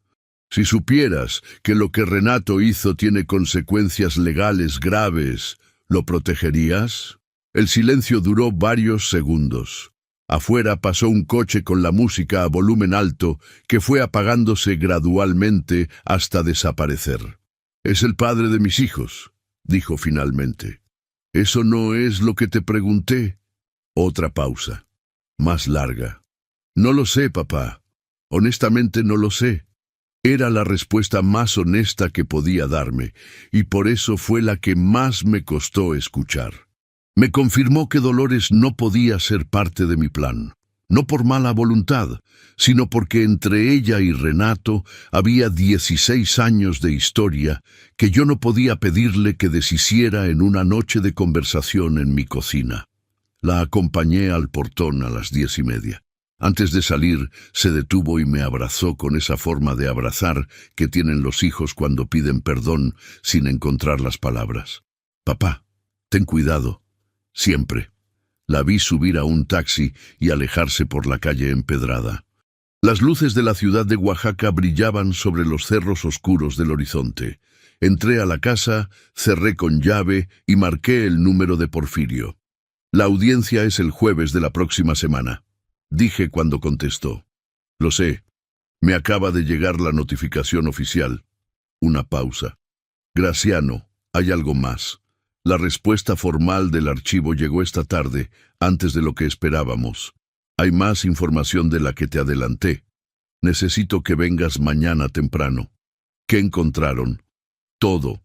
Si supieras que lo que Renato hizo tiene consecuencias legales graves, ¿lo protegerías? El silencio duró varios segundos. Afuera pasó un coche con la música a volumen alto que fue apagándose gradualmente hasta desaparecer. «Es el padre de mis hijos», dijo finalmente. «Eso no es lo que te pregunté». Otra pausa, más larga. «No lo sé, papá. Honestamente no lo sé». Era la respuesta más honesta que podía darme, y por eso fue la que más me costó escuchar. Me confirmó que Dolores no podía ser parte de mi plan, no por mala voluntad, sino porque entre ella y Renato había 16 años de historia que yo no podía pedirle que deshiciera en una noche de conversación en mi cocina. La acompañé al portón a las 10:30. Antes de salir, se detuvo y me abrazó con esa forma de abrazar que tienen los hijos cuando piden perdón sin encontrar las palabras. «Papá, ten cuidado. Siempre». La vi subir a un taxi y alejarse por la calle empedrada. Las luces de la ciudad de Oaxaca brillaban sobre los cerros oscuros del horizonte. Entré a la casa, cerré con llave y marqué el número de Porfirio. «La audiencia es el jueves de la próxima semana», dije cuando contestó. «Lo sé. Me acaba de llegar la notificación oficial». Una pausa. «Graciano, hay algo más». La respuesta formal del archivo llegó esta tarde, antes de lo que esperábamos. «Hay más información de la que te adelanté. Necesito que vengas mañana temprano». «¿Qué encontraron?» «Todo».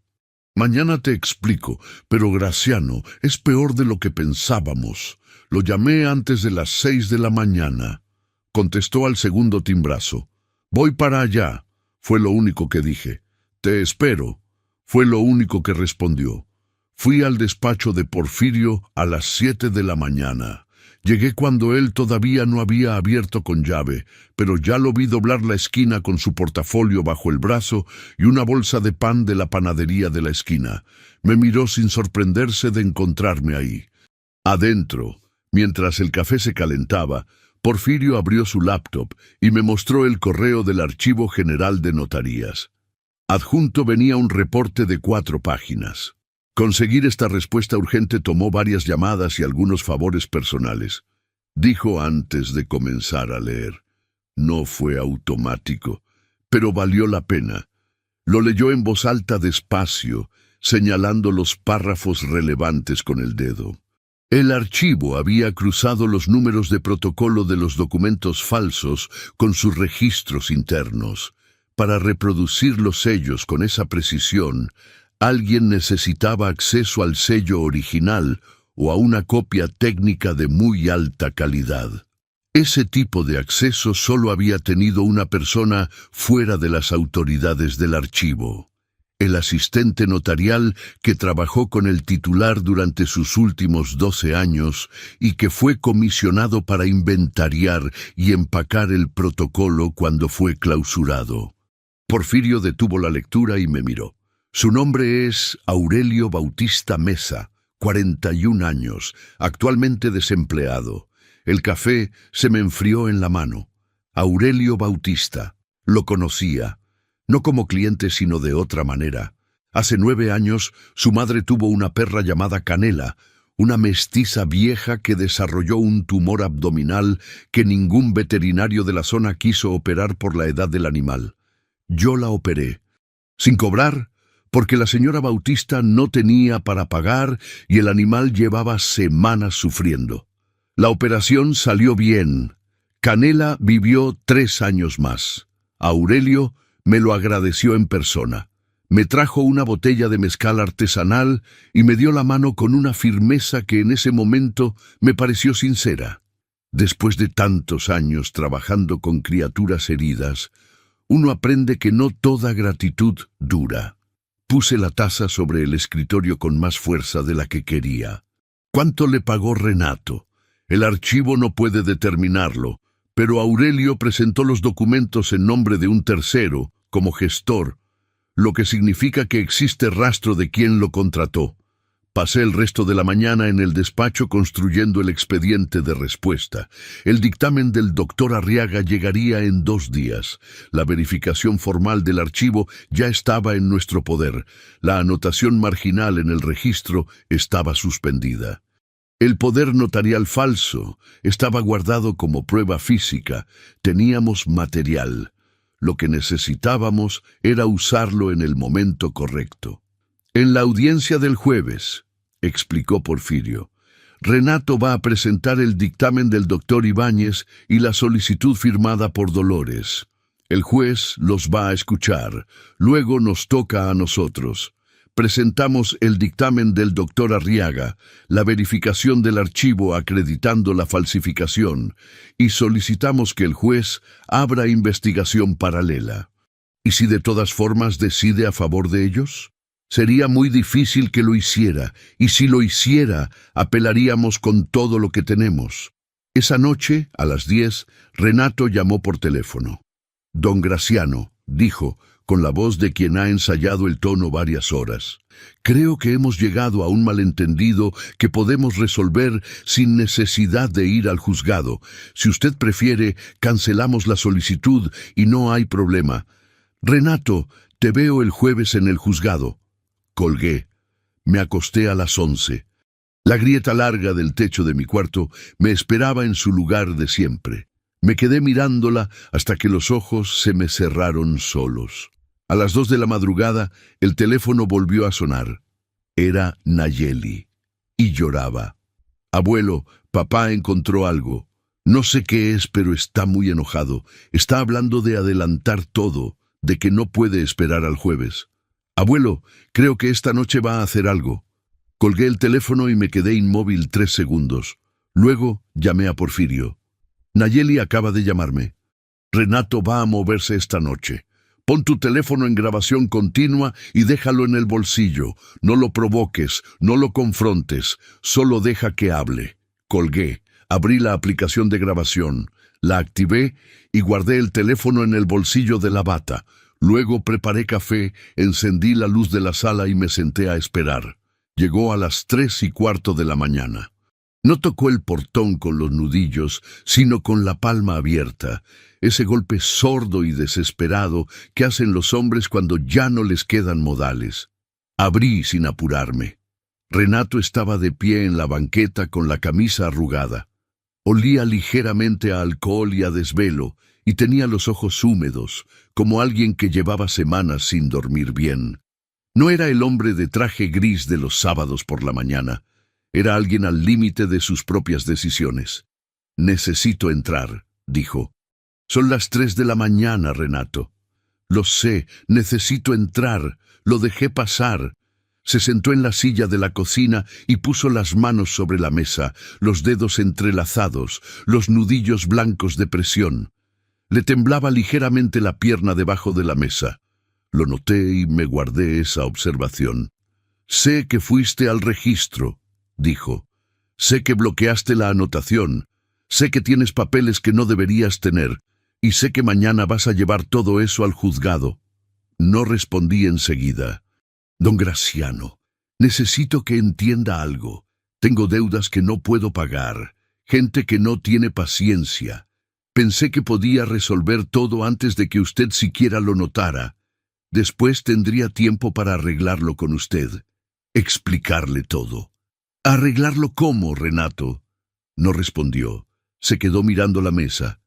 «Mañana te explico, pero Graciano, es peor de lo que pensábamos. Lo llamé antes de las 6 de la mañana». Contestó al segundo timbrazo. «Voy para allá», fue lo único que dije. «Te espero», fue lo único que respondió. Fui al despacho de Porfirio a las 7 de la mañana. Llegué cuando él todavía no había abierto con llave, pero ya lo vi doblar la esquina con su portafolio bajo el brazo y una bolsa de pan de la panadería de la esquina. Me miró sin sorprenderse de encontrarme ahí. Adentro, mientras el café se calentaba, Porfirio abrió su laptop y me mostró el correo del Archivo General de Notarías. Adjunto venía un reporte de 4 páginas. Conseguir esta respuesta urgente tomó varias llamadas y algunos favores personales. Dijo antes de comenzar a leer. No fue automático, pero valió la pena. Lo leyó en voz alta despacio, señalando los párrafos relevantes con el dedo. El archivo había cruzado los números de protocolo de los documentos falsos con sus registros internos. Para reproducir los sellos con esa precisión, alguien necesitaba acceso al sello original o a una copia técnica de muy alta calidad. Ese tipo de acceso solo había tenido una persona fuera de las autoridades del archivo. El asistente notarial que trabajó con el titular durante sus últimos 12 años y que fue comisionado para inventariar y empacar el protocolo cuando fue clausurado. Porfirio detuvo la lectura y me miró. Su nombre es Aurelio Bautista Mesa, 41 años, actualmente desempleado. El café se me enfrió en la mano. Aurelio Bautista. Lo conocía. No como cliente, sino de otra manera. Hace 9 años, su madre tuvo una perra llamada Canela, una mestiza vieja que desarrolló un tumor abdominal que ningún veterinario de la zona quiso operar por la edad del animal. Yo la operé. Sin cobrar, porque la señora Bautista no tenía para pagar y el animal llevaba semanas sufriendo. La operación salió bien. Canela vivió 3 años más. Aurelio me lo agradeció en persona. Me trajo una botella de mezcal artesanal y me dio la mano con una firmeza que en ese momento me pareció sincera. Después de tantos años trabajando con criaturas heridas, uno aprende que no toda gratitud dura. Puse la taza sobre el escritorio con más fuerza de la que quería. ¿Cuánto le pagó Renato? El archivo no puede determinarlo, pero Aurelio presentó los documentos en nombre de un tercero, como gestor, lo que significa que existe rastro de quién lo contrató. Pasé el resto de la mañana en el despacho construyendo el expediente de respuesta. El dictamen del doctor Arriaga llegaría en 2 días. La verificación formal del archivo ya estaba en nuestro poder. La anotación marginal en el registro estaba suspendida. El poder notarial falso estaba guardado como prueba física. Teníamos material. Lo que necesitábamos era usarlo en el momento correcto. En la audiencia del jueves, explicó Porfirio, Renato va a presentar el dictamen del doctor Ibáñez y la solicitud firmada por Dolores. El juez los va a escuchar. Luego nos toca a nosotros. Presentamos el dictamen del doctor Arriaga, la verificación del archivo acreditando la falsificación, y solicitamos que el juez abra investigación paralela. ¿Y si de todas formas decide a favor de ellos? Sería muy difícil que lo hiciera, y si lo hiciera, apelaríamos con todo lo que tenemos. Esa noche, a las 10, Renato llamó por teléfono. Don Graciano, dijo, con la voz de quien ha ensayado el tono varias horas. Creo que hemos llegado a un malentendido que podemos resolver sin necesidad de ir al juzgado. Si usted prefiere, cancelamos la solicitud y no hay problema. Renato, te veo el jueves en el juzgado. Colgué. Me acosté a las 11. La grieta larga del techo de mi cuarto me esperaba en su lugar de siempre. Me quedé mirándola hasta que los ojos se me cerraron solos. A las 2 de la madrugada, el teléfono volvió a sonar. Era Nayeli. Y lloraba. Abuelo, papá encontró algo. No sé qué es, pero está muy enojado. Está hablando de adelantar todo, de que no puede esperar al jueves. Abuelo, creo que esta noche va a hacer algo. Colgué el teléfono y me quedé inmóvil 3 segundos. Luego llamé a Porfirio. Nayeli acaba de llamarme. Renato va a moverse esta noche. Pon tu teléfono en grabación continua y déjalo en el bolsillo. No lo provoques, no lo confrontes, solo deja que hable. Colgué, abrí la aplicación de grabación, la activé y guardé el teléfono en el bolsillo de la bata. Luego preparé café, encendí la luz de la sala y me senté a esperar. Llegó a las 3:15 de la mañana. No tocó el portón con los nudillos, sino con la palma abierta, ese golpe sordo y desesperado que hacen los hombres cuando ya no les quedan modales. Abrí sin apurarme. Renato estaba de pie en la banqueta con la camisa arrugada. Olía ligeramente a alcohol y a desvelo, y tenía los ojos húmedos, como alguien que llevaba semanas sin dormir bien. No era el hombre de traje gris de los sábados por la mañana. Era alguien al límite de sus propias decisiones. «Necesito entrar», dijo. «Son las 3 de la mañana, Renato». «Lo sé, necesito entrar. Lo dejé pasar». Se sentó en la silla de la cocina y puso las manos sobre la mesa, los dedos entrelazados, los nudillos blancos de presión. Le temblaba ligeramente la pierna debajo de la mesa. Lo noté y me guardé esa observación. «Sé que fuiste al registro», dijo. «Sé que bloqueaste la anotación. Sé que tienes papeles que no deberías tener. Y sé que mañana vas a llevar todo eso al juzgado». No respondí enseguida. «Don Graciano, necesito que entienda algo. Tengo deudas que no puedo pagar, gente que no tiene paciencia. Pensé que podía resolver todo antes de que usted siquiera lo notara. Después tendría tiempo para arreglarlo con usted, explicarle todo». «¿Arreglarlo cómo, Renato?». No respondió. Se quedó mirando la mesa.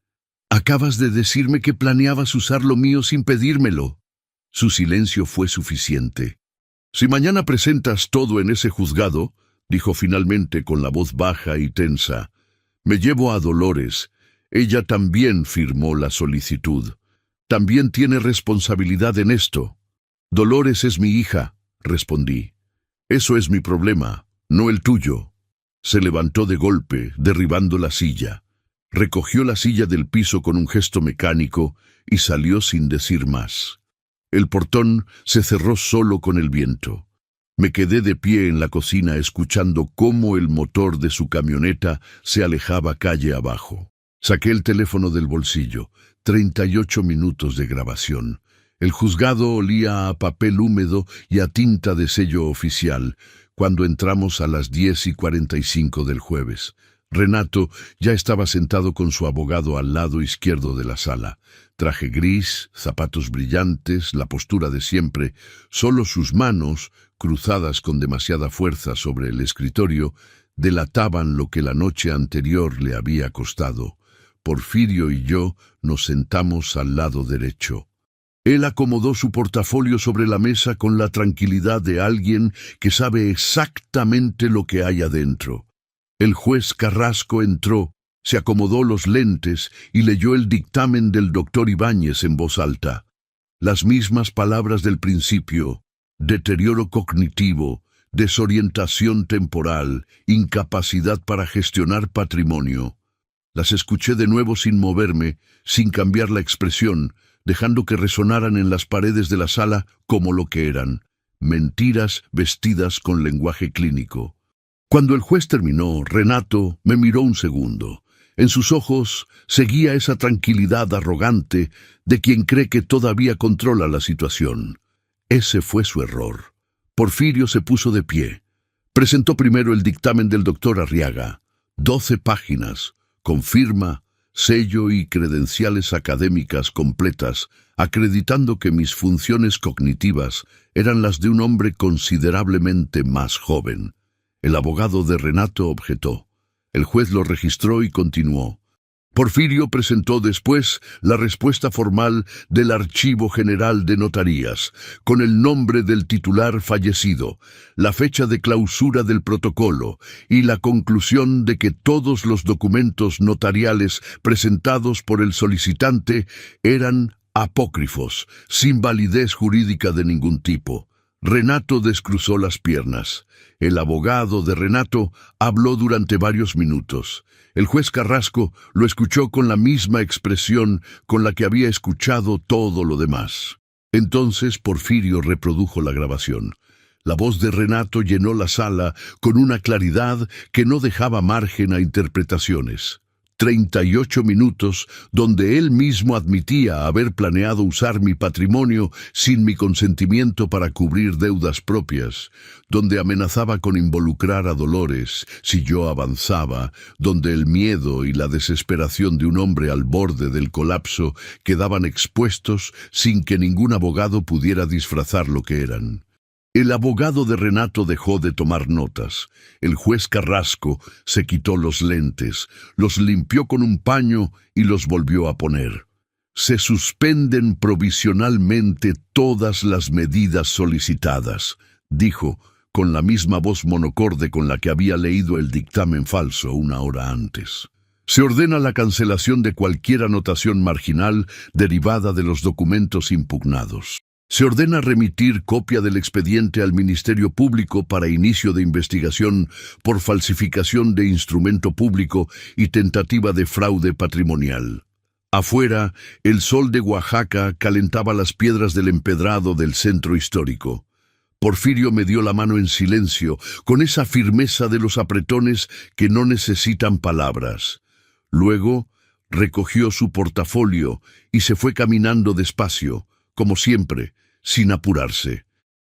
«Acabas de decirme que planeabas usar lo mío sin pedírmelo». Su silencio fue suficiente. «Si mañana presentas todo en ese juzgado», dijo finalmente con la voz baja y tensa, «me llevo a Dolores. Ella también firmó la solicitud. También tiene responsabilidad en esto». «Dolores es mi hija», respondí. «Eso es mi problema, no el tuyo». Se levantó de golpe, derribando la silla. Recogió la silla del piso con un gesto mecánico y salió sin decir más. El portón se cerró solo con el viento. Me quedé de pie en la cocina escuchando cómo el motor de su camioneta se alejaba calle abajo. Saqué el teléfono del bolsillo. 38 minutos de grabación. El juzgado olía a papel húmedo y a tinta de sello oficial cuando entramos a las 10:45 del jueves. Renato ya estaba sentado con su abogado al lado izquierdo de la sala. Traje gris, zapatos brillantes, la postura de siempre. Solo sus manos, cruzadas con demasiada fuerza sobre el escritorio, delataban lo que la noche anterior le había costado. Porfirio y yo nos sentamos al lado derecho. Él acomodó su portafolio sobre la mesa con la tranquilidad de alguien que sabe exactamente lo que hay adentro. El juez Carrasco entró, se acomodó los lentes y leyó el dictamen del doctor Ibáñez en voz alta. Las mismas palabras del principio: deterioro cognitivo, desorientación temporal, incapacidad para gestionar patrimonio. Las escuché de nuevo sin moverme, sin cambiar la expresión, dejando que resonaran en las paredes de la sala como lo que eran: mentiras vestidas con lenguaje clínico. Cuando el juez terminó, Renato me miró un segundo. En sus ojos seguía esa tranquilidad arrogante de quien cree que todavía controla la situación. Ese fue su error. Porfirio se puso de pie. Presentó primero el dictamen del doctor Arriaga. 12 páginas, con firma, sello y credenciales académicas completas, acreditando que mis funciones cognitivas eran las de un hombre considerablemente más joven. El abogado de Renato objetó. El juez lo registró y continuó. Porfirio presentó después la respuesta formal del Archivo General de Notarías, con el nombre del titular fallecido, la fecha de clausura del protocolo y la conclusión de que todos los documentos notariales presentados por el solicitante eran apócrifos, sin validez jurídica de ningún tipo. Renato descruzó las piernas. El abogado de Renato habló durante varios minutos. El juez Carrasco lo escuchó con la misma expresión con la que había escuchado todo lo demás. Entonces Porfirio reprodujo la grabación. La voz de Renato llenó la sala con una claridad que no dejaba margen a interpretaciones. 38 minutos donde él mismo admitía haber planeado usar mi patrimonio sin mi consentimiento para cubrir deudas propias, donde amenazaba con involucrar a Dolores si yo avanzaba, donde el miedo y la desesperación de un hombre al borde del colapso quedaban expuestos sin que ningún abogado pudiera disfrazar lo que eran. El abogado de Renato dejó de tomar notas. El juez Carrasco se quitó los lentes, los limpió con un paño y los volvió a poner. Se suspenden provisionalmente todas las medidas solicitadas, dijo, con la misma voz monocorde con la que había leído el dictamen falso una hora antes. Se ordena la cancelación de cualquier anotación marginal derivada de los documentos impugnados. Se ordena remitir copia del expediente al Ministerio Público para inicio de investigación por falsificación de instrumento público y tentativa de fraude patrimonial. Afuera, el sol de Oaxaca calentaba las piedras del empedrado del centro histórico. Porfirio me dio la mano en silencio, con esa firmeza de los apretones que no necesitan palabras. Luego, recogió su portafolio y se fue caminando despacio, como siempre, sin apurarse.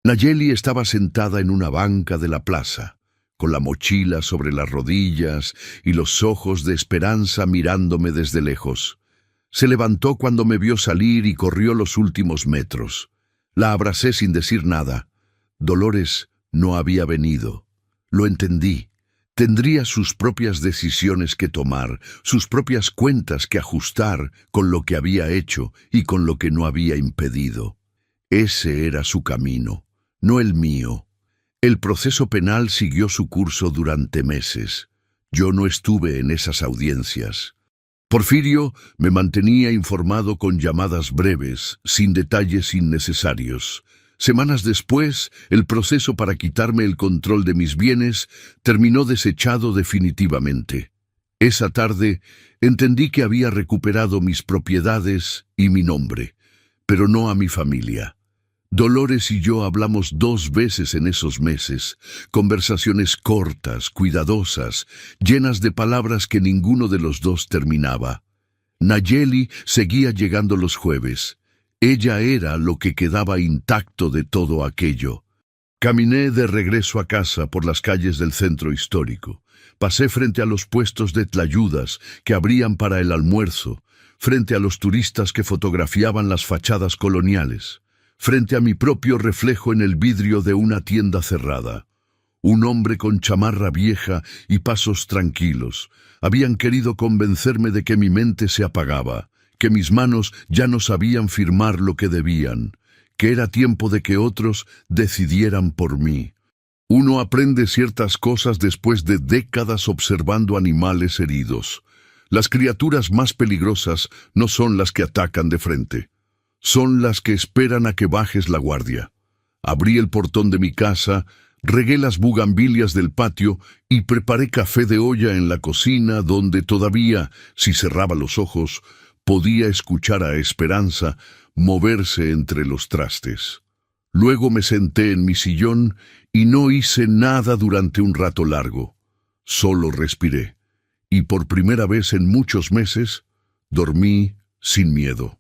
Nayeli estaba sentada en una banca de la plaza, con la mochila sobre las rodillas y los ojos de esperanza mirándome desde lejos. Se levantó cuando me vio salir y corrió los últimos metros. La abracé sin decir nada. Dolores no había venido. Lo entendí. Tendría sus propias decisiones que tomar, sus propias cuentas que ajustar con lo que había hecho y con lo que no había impedido. Ese era su camino, no el mío. El proceso penal siguió su curso durante meses. Yo no estuve en esas audiencias. Porfirio me mantenía informado con llamadas breves, sin detalles innecesarios. Semanas después, el proceso para quitarme el control de mis bienes terminó desechado definitivamente. Esa tarde entendí que había recuperado mis propiedades y mi nombre, pero no a mi familia. Dolores y yo hablamos 2 veces en esos meses, conversaciones cortas, cuidadosas, llenas de palabras que ninguno de los dos terminaba. Nayeli seguía llegando los jueves. Ella era lo que quedaba intacto de todo aquello. Caminé de regreso a casa por las calles del centro histórico. Pasé frente a los puestos de tlayudas que abrían para el almuerzo, frente a los turistas que fotografiaban las fachadas coloniales, frente a mi propio reflejo en el vidrio de una tienda cerrada. Un hombre con chamarra vieja y pasos tranquilos habían querido convencerme de que mi mente se apagaba, que mis manos ya no sabían firmar lo que debían, que era tiempo de que otros decidieran por mí. Uno aprende ciertas cosas después de décadas observando animales heridos. Las criaturas más peligrosas no son las que atacan de frente, son las que esperan a que bajes la guardia. Abrí el portón de mi casa, regué las bugambilias del patio y preparé café de olla en la cocina donde todavía, si cerraba los ojos, podía escuchar a Esperanza moverse entre los trastes. Luego me senté en mi sillón y no hice nada durante un rato largo. Solo respiré, y por primera vez en muchos meses, dormí sin miedo.